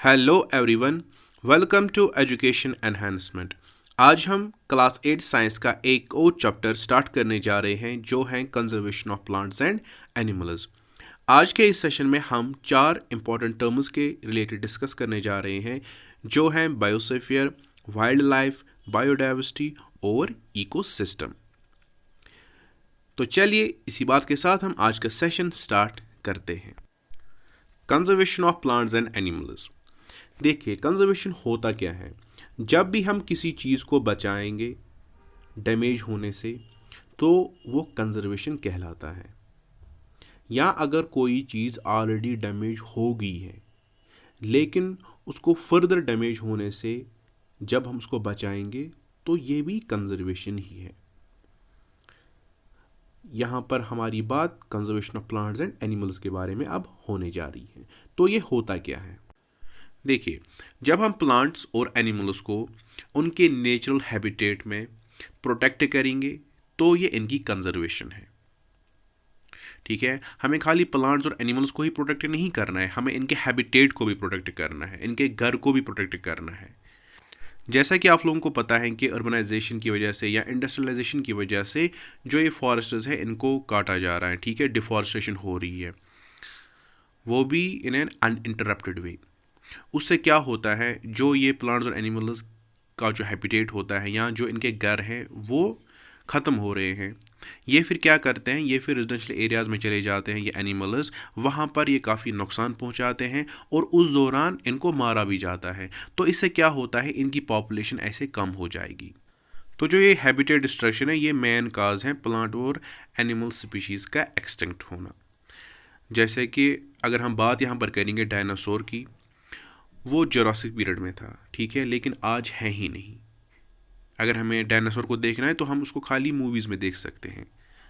Hello everyone, welcome to education enhancement. आज हम class 8 science का एक और चैप्टर स्टार्ट करने जा रहे हैं जो है conservation of plants and animals. आज के इस सेशन में हम 4 इंपॉर्टेंट टर्म्स के रिलेटेड डिस्कस करने जा रहे हैं जो हैं बायोस्फीयर, वाइल्ड लाइफ, बायोडाइवर्सिटी और इकोसिस्टम। तो चलिए इसी बात के साथ हम आज का सेशन स्टार्ट करते हैं। Conservation of plants and animals. देखिए, कंजर्वेशन होता क्या है। जब भी हम किसी चीज़ को बचाएंगे डैमेज होने से तो वो कंजर्वेशन कहलाता है। या अगर कोई चीज़ ऑलरेडी डैमेज हो गई है लेकिन उसको फर्दर डैमेज होने से जब हम उसको बचाएंगे तो ये भी कंजर्वेशन ही है। यहाँ पर हमारी बात conservation of plants and animals के बारे में अब होने जा रही है। तो ये होता क्या है। देखिए, जब हम प्लांट्स और एनिमल्स को उनके नेचुरल हैबिटेट में प्रोटेक्ट करेंगे तो ये इनकी कंजर्वेशन है। ठीक है, हमें खाली प्लांट्स और एनिमल्स को ही प्रोटेक्ट नहीं करना है, हमें इनके हैबिटेट को भी प्रोटेक्ट करना है, इनके घर को भी प्रोटेक्ट करना है। जैसा कि आप लोगों को पता है कि अर्बनाइजेशन की वजह से या इंडस्ट्रियलाइजेशन की वजह से जो ये फॉरेस्ट्स है इनको काटा जा रहा है। ठीक है, डिफॉरेस्टेशन हो रही है, वो भी इन एन अनइंटरप्टेड वे। उससे क्या होता है, जो ये प्लांट्स और एनिमल्स का जो हैबिटेट होता है या जो इनके घर हैं वो ख़त्म हो रहे हैं। ये फिर क्या करते हैं, ये फिर रेजिडेंशियल एरियाज़ में चले जाते हैं ये एनिमल्स, वहाँ पर ये काफ़ी नुकसान पहुँचाते हैं और उस दौरान इनको मारा भी जाता है। तो इससे क्या होता है, इनकी पॉपुलेशन ऐसे कम हो जाएगी। तो जो ये हैबिटेट डिस्ट्रक्शन है ये मेन काज है प्लांट और एनिमल स्पीशीज़ का एक्सटिंक्ट होना। जैसे कि अगर हम बात यहाँ पर करेंगे डायनासोर की, वो जुरासिक पीरियड में था, ठीक है, लेकिन आज है ही नहीं। अगर हमें डायनासोर को देखना है तो हम उसको खाली मूवीज़ में देख सकते हैं,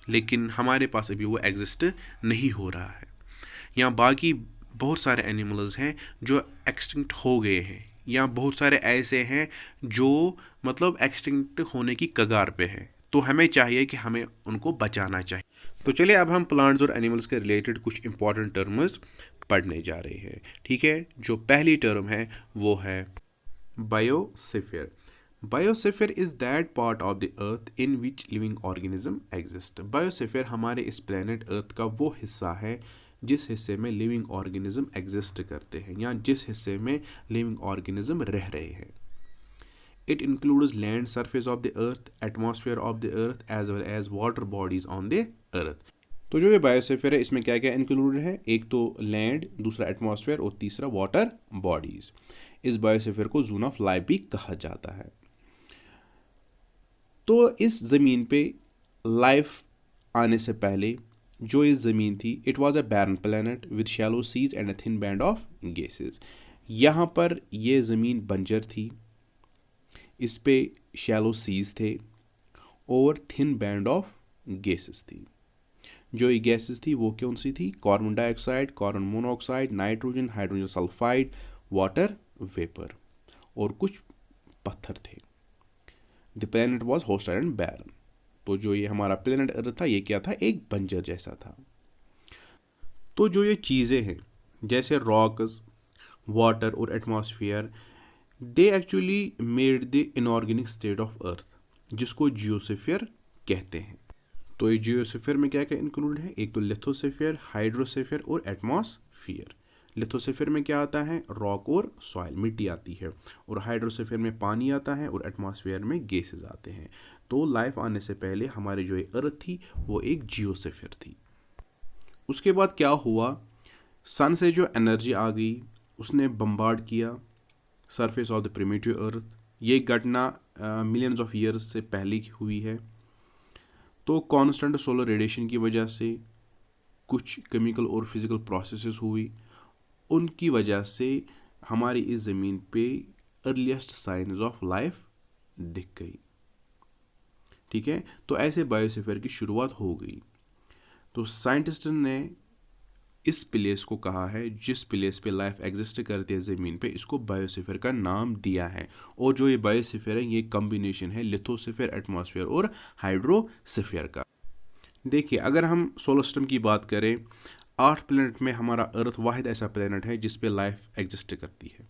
लेकिन हमारे पास अभी वो एग्जिस्ट नहीं हो रहा है। यहाँ बाकी बहुत सारे एनिमल्स हैं जो एक्सटिंक्ट हो गए हैं, या बहुत सारे ऐसे हैं जो मतलब एक्सटिंक्ट होने की कगार पे हैं। तो हमें चाहिए कि हमें उनको बचाना चाहिए। तो चलिए अब हम प्लांट्स और एनिमल्स के रिलेटेड कुछ इंपॉर्टेंट टर्म्स पढ़ने जा रहे हैं। ठीक है, जो पहली टर्म है वो है biosphere. Biosphere is that part of the earth in which living organism exist. Biosphere हमारे इस प्लेनेट अर्थ का वो हिस्सा है जिस हिस्से में लिविंग ऑर्गेनिज्म एग्जिस्ट करते हैं या जिस हिस्से में लिविंग ऑर्गेनिज्म रह रहे हैं। It includes land surface of the earth, atmosphere of the earth as well as water bodies on the earth। तो जो ये बायोस्फीयर है इसमें क्या क्या इंक्लूडेड है, एक तो लैंड, दूसरा एटमॉस्फेयर और तीसरा वाटर बॉडीज। इस बायोस्फीयर को जोन ऑफ लाइफ भी कहा जाता है। तो इस ज़मीन पे लाइफ आने से पहले जो ये ज़मीन थी, it was a barren planet with shallow seas and a thin band of gases. यहाँ पर ये ज़मीन बंजर थी, इस पे शैलो सीज थे और थिन बैंड ऑफ गैसेस थी। जो ये गैसेस थी वो कौन सी थी, carbon dioxide, carbon monoxide, nitrogen, hydrogen sulphide, water vapour और कुछ पत्थर थे। The planet was hostile and barren. तो जो ये हमारा प्लैनेट अर्थ था ये क्या था, एक बंजर जैसा था। तो जो ये चीज़ें हैं जैसे रॉक्स, वाटर और atmosphere, they actually made the inorganic state of earth जिसको जियोस्फीयर कहते हैं। तो ये जियोस्फीयर में क्या क्या इंक्लूड है, एक तो लिथोस्फीयर, हाइड्रोस्फीयर और एटमॉस्फीयर। लिथोस्फीयर में क्या आता है, रॉक और सॉइल, मिट्टी आती है, और हाइड्रोस्फीयर में पानी आता है और एटमॉस्फेयर में गैसेस आते हैं। तो लाइफ आने से पहले हमारी जो ये अर्थ थी वो एक जियोस्फीयर थी। उसके बाद क्या हुआ, सन से जो एनर्जी आ गई उसने बम्बार्ड किया सरफेस ऑफ द प्रिमिटिव अर्थ। ये घटना मिलियंस ऑफ ईयर्स से पहले की हुई है। तो कांस्टेंट सोलर रेडिएशन की वजह से कुछ केमिकल और फिजिकल प्रोसेसेस हुई, उनकी वजह से हमारी इस ज़मीन पे अर्लीस्ट साइंस ऑफ लाइफ दिख गई। ठीक है, तो ऐसे बायोस्फीयर की शुरुआत हो गई। तो साइंटिस्ट ने इस प्लेस को कहा है जिस प्लेस पे लाइफ एग्जिस्ट करती है ज़मीन पे, इसको बायोस्फीयर का नाम दिया है। और जो ये बायोस्फीयर है ये कॉम्बिनेशन है लिथोस्फीयर, एटमॉस्फेयर और हाइड्रोस्फीयर का। देखिए, अगर हम सोलर सिस्टम की बात करें, 8 प्लैनेट में हमारा अर्थ वाहिद ऐसा प्लैनेट है जिस पे लाइफ एग्जिस्ट करती है।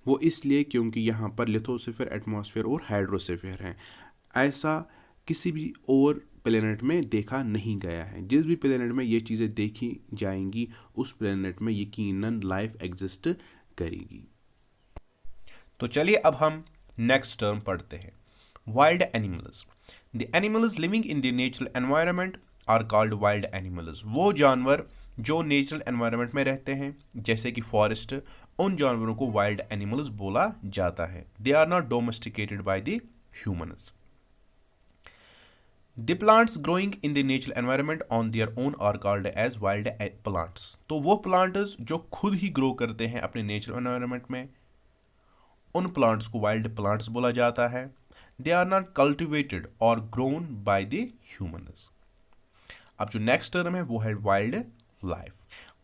वो इसलिए क्योंकि यहाँ पर लिथोस्फीयर, एटमॉस्फेयर और हाइड्रोस्फीयर हैं। ऐसा किसी भी और प्लेनेट में देखा नहीं गया है। जिस भी प्लेनेट में ये चीज़ें देखी जाएंगी उस प्लेनेट में यकीनन लाइफ एग्जिस्ट करेगी। तो चलिए अब हम नेक्स्ट टर्म पढ़ते हैं, wild animals. The animals living in the natural environment are called wild animals. वो जानवर जो नेचुरल एनवायरनमेंट में रहते हैं जैसे कि फॉरेस्ट, उन जानवरों को वाइल्ड एनिमल्स बोला जाता है। They are not domesticated by the humans. The plants growing in the natural environment on their own are called as wild plants। तो वो plants जो खुद ही ग्रो करते हैं अपने नेचुरल एनवायरनमेंट में, उन प्लांट्स को वाइल्ड प्लांट्स बोला जाता है। दे आर नॉट कल्टिवेटेड और ग्रोन बाय द ह्यूमन्स। अब जो नेक्स्ट टर्म है वो है wild life.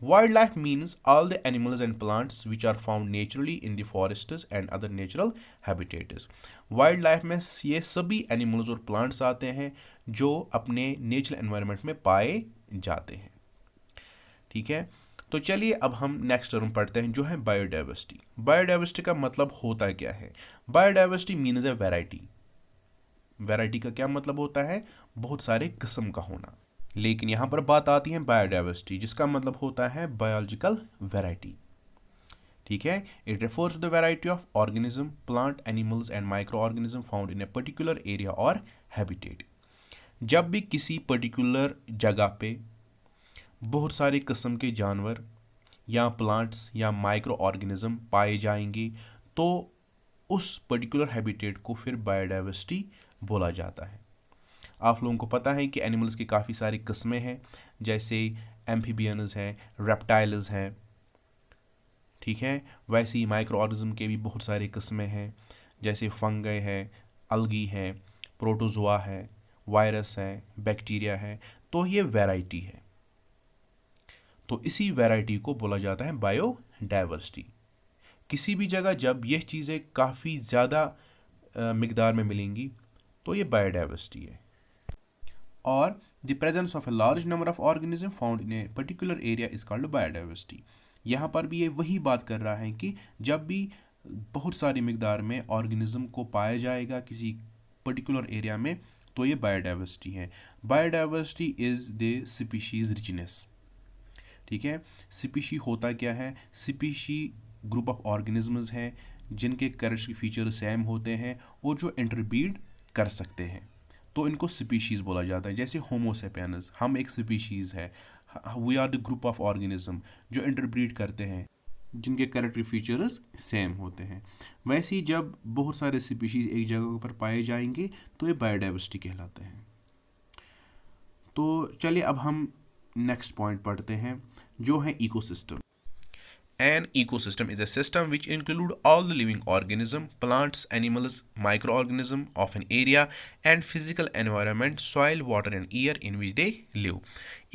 Wild life means all the animals and plants which are found naturally in the forests and other natural habitats. Wild life में ये सभी animals और प्लांट्स आते हैं जो अपने नेचुरल एनवायरनमेंट में पाए जाते हैं। ठीक है, तो चलिए अब हम नेक्स्ट टर्म पढ़ते हैं जो है बायोडाइवर्सिटी। बायोडाइवर्सिटी का मतलब होता क्या है? बायोडाइवर्सिटी मीन्स ए वैरायटी। वैरायटी का क्या मतलब होता है? बहुत सारे किस्म का होना। लेकिन यहाँ पर बात आती है बायोडाइवर्सिटी जिसका मतलब होता है बायोलॉजिकल वैरायटी। ठीक है, it refers to the variety of organism, plant, animals and micro organism found in a particular area और हैबिटेट। जब भी किसी पर्टिकुलर जगह पे बहुत सारे किस्म के जानवर या प्लांट्स या माइक्रो ऑर्गेनिज्म पाए जाएंगे तो उस पर्टिकुलर हैबिटेट को फिर बायोडाइवर्सिटी बोला जाता है। आप लोगों को पता है कि एनिमल्स की काफ़ी सारी किस्में हैं, जैसे एम्फीबियंस हैं, रेप्टाइल्स हैं। ठीक है, वैसे ही माइक्रो ऑर्गेनिज्म के भी बहुत सारे किस्में हैं, जैसे फंगई है, अलगी है, प्रोटोजोआ है, वायरस है, बैक्टीरिया है। तो ये वैरायटी है, तो इसी वैरायटी को बोला जाता है बायोडाइवर्सिटी। किसी भी जगह जब यह चीज़ें काफ़ी ज़्यादा मिकदार में मिलेंगी तो ये बायोडाइवर्सिटी है। और the presence of a large number of organism found in a particular area is called biodiversity. यहाँ पर भी ये वही बात कर रहा है कि जब भी बहुत सारी मिकदार में ऑर्गेनिज्म को पाया जाएगा किसी पर्टिकुलर एरिया में तो ये बायोडाइवर्सिटी है। Biodiversity is the species richness. ठीक है, स्पीशी होता क्या है? स्पीशी ग्रुप ऑफ ऑर्गेनिजम्स हैं जिनके कैरेक्टरिस्टिक फीचर सेम होते हैं और जो इंटरब्रीड कर सकते हैं, तो इनको स्पीशीज़ बोला जाता है। जैसे होमो सेपियंस, हम एक स्पीशीज़ है, we are the group of organism जो इंटरब्रीड करते हैं जिनके कैरेक्टरिस्टिक फीचर्स सेम होते हैं। वैसे ही जब बहुत सारे स्पीशीज़ एक जगह पर पाए जाएंगे तो ये बायोडाइवर्सिटी कहलाते हैं। तो चलिए अब हम नेक्स्ट पॉइंट पढ़ते हैं जो है ecosystem. An ecosystem is a system which include all the living organism, plants, animals, microorganism of an area and physical environment, soil, water and air in which they live।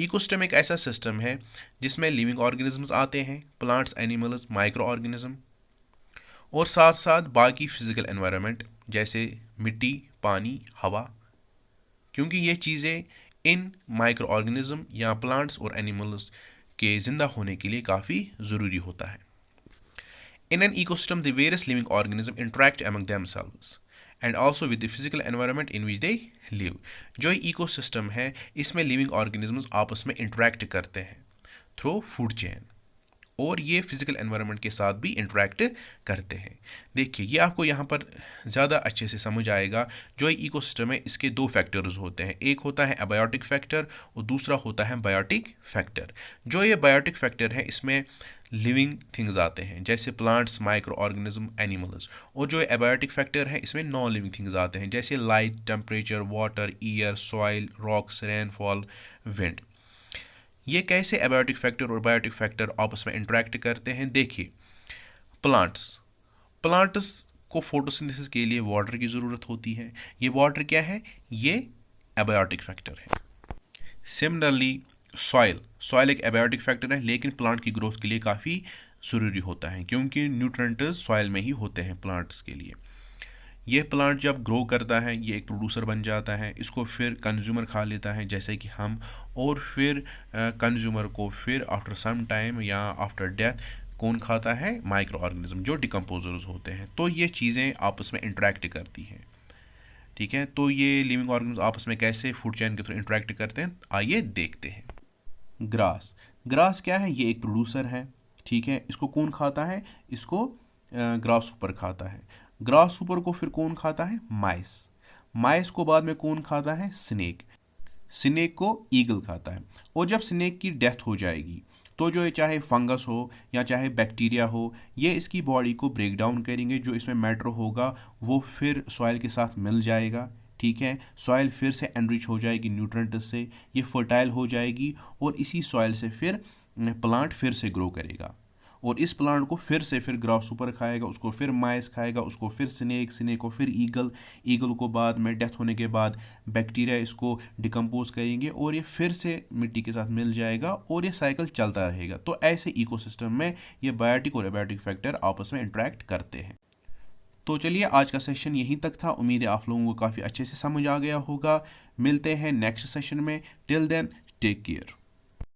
Ecosystem एक ऐसा system है जिसमें living organisms आते हैं, plants, animals, micro organism और साथ साथ बाकी फिजिकल एनवायरनमेंट जैसे मिट्टी, पानी, हवा, क्योंकि ये चीज़ें इन माइक्रो ऑर्गेनिज्म या प्लांट्स और एनिमल्स के जिंदा होने के लिए काफ़ी ज़रूरी होता है। In an ecosystem the various living organism interact among themselves and also with the physical environment in which they live. जो इकोसिस्टम है इसमें लिविंग ऑर्गेनिजम्स आपस में इंटरेक्ट करते हैं थ्रू फूड चेन और ये फिजिकल एनवायरनमेंट के साथ भी इंटरेक्ट करते हैं। देखिए ये आपको यहाँ पर ज़्यादा अच्छे से समझ आएगा। जो ये इकोसिस्टम है इसके दो फैक्टर्स होते हैं, एक होता है एबायोटिक फैक्टर और दूसरा होता है बायोटिक फैक्टर। जो ये बायोटिक फैक्टर है इसमें लिविंग थिंग्स आते हैं जैसे प्लांट्स, माइक्रो ऑर्गेनिज्म, एनिमल्स, और जो एबायोटिक फैक्टर है इसमें नॉन लिविंग थिंग्स आते हैं जैसे light, temperature, water, air, soil, rocks, rainfall, wind. ये कैसे एबायोटिक फैक्टर और बायोटिक फैक्टर आपस में इंटरेक्ट करते हैं? देखिए प्लांट्स को फोटोसिंथेसिस के लिए वाटर की ज़रूरत होती है। ये वाटर क्या है? ये एबायोटिक फैक्टर है। सिमिलरली सॉइल एक एबायोटिक फैक्टर है लेकिन प्लांट की ग्रोथ के लिए काफ़ी ज़रूरी होता है क्योंकि न्यूट्रिएंट्स सॉइल में ही होते हैं प्लांट्स के लिए। ये प्लांट जब ग्रो करता है ये एक प्रोड्यूसर बन जाता है, इसको फिर कंज्यूमर खा लेता है जैसे कि हम, और फिर कंज्यूमर को फिर आफ्टर सम टाइम या आफ्टर डेथ कौन खाता है? माइक्रो ऑर्गेनिज्म जो डिकम्पोजर्स होते हैं। तो ये चीज़ें आपस में इंटरेक्ट करती हैं, ठीक है। तो ये लिविंग ऑर्गेनिज्म आपस में कैसे फूड चेन के थ्रू इंटरेक्ट करते हैं, आइए देखते हैं। ग्रास, ग्रास क्या है? ये एक प्रोड्यूसर है, ठीक है। इसको कौन खाता है? इसको ग्रास सुपर खाता है। ग्रास सुपर को फिर कौन खाता है? माइस। माइस को बाद में कौन खाता है? स्नेक। स्नेक को ईगल खाता है। और जब स्नेक की डेथ हो जाएगी तो जो चाहे फंगस हो या चाहे बैक्टीरिया हो, ये इसकी बॉडी को ब्रेक डाउन करेंगे। जो इसमें मैटर होगा वो फिर सॉइल के साथ मिल जाएगा, ठीक है। सॉइल फिर से एनरिच हो जाएगी न्यूट्रेंट से, ये फर्टाइल हो जाएगी और इसी सॉइल से फिर प्लांट फिर से ग्रो करेगा। और इस प्लांट को फिर से फिर ग्रास सुपर खाएगा, उसको फिर माइस खाएगा, उसको फिर स्नेक, स्नेक को फिर ईगल, ईगल को बाद में डेथ होने के बाद बैक्टीरिया इसको डिकम्पोज करेंगे और ये फिर से मिट्टी के साथ मिल जाएगा और ये साइकिल चलता रहेगा। तो ऐसे इकोसिस्टम में ये बायोटिक और एबायोटिक फैक्टर आपस में इंटरेक्ट करते हैं। तो चलिए आज का सेशन यहीं तक था। उम्मीद है आप लोगों को काफ़ी अच्छे से समझ आ गया होगा। मिलते हैं नेक्स्ट सेशन में। Till then take care.